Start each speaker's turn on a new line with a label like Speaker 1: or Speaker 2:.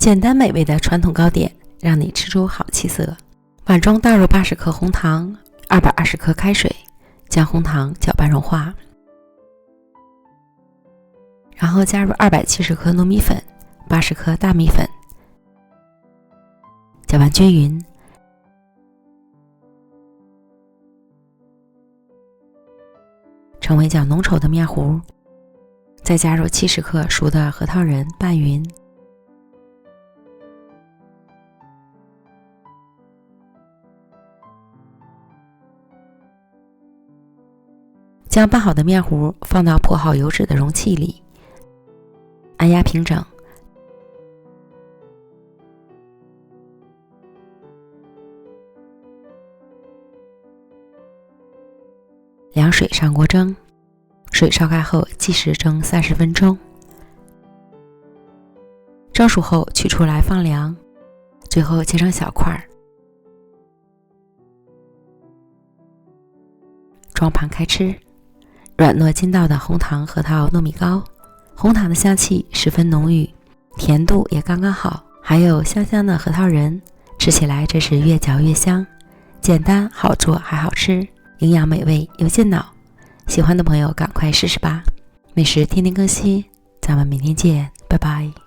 Speaker 1: 简单美味的传统糕点，让你吃出好气色。碗中倒入80克红糖，220克开水，将红糖搅拌融化，然后加入270克糯米粉，80克大米粉，搅拌均匀。成为较浓稠的面糊，再加入70克熟的核桃仁拌匀，将拌好的面糊放到铺好油脂的容器里，按压平整。凉水上锅蒸，水烧开后计时蒸30分钟。蒸熟后取出来放凉，最后切成小块，装盘开吃。软糯筋道的红糖核桃糯米糕，红糖的香气十分浓郁，甜度也刚刚好，还有香香的核桃仁，吃起来真是越嚼越香。简单好做还好吃，营养美味又劲脑，喜欢的朋友赶快试试吧。美食天天更新，咱们明天见，拜拜。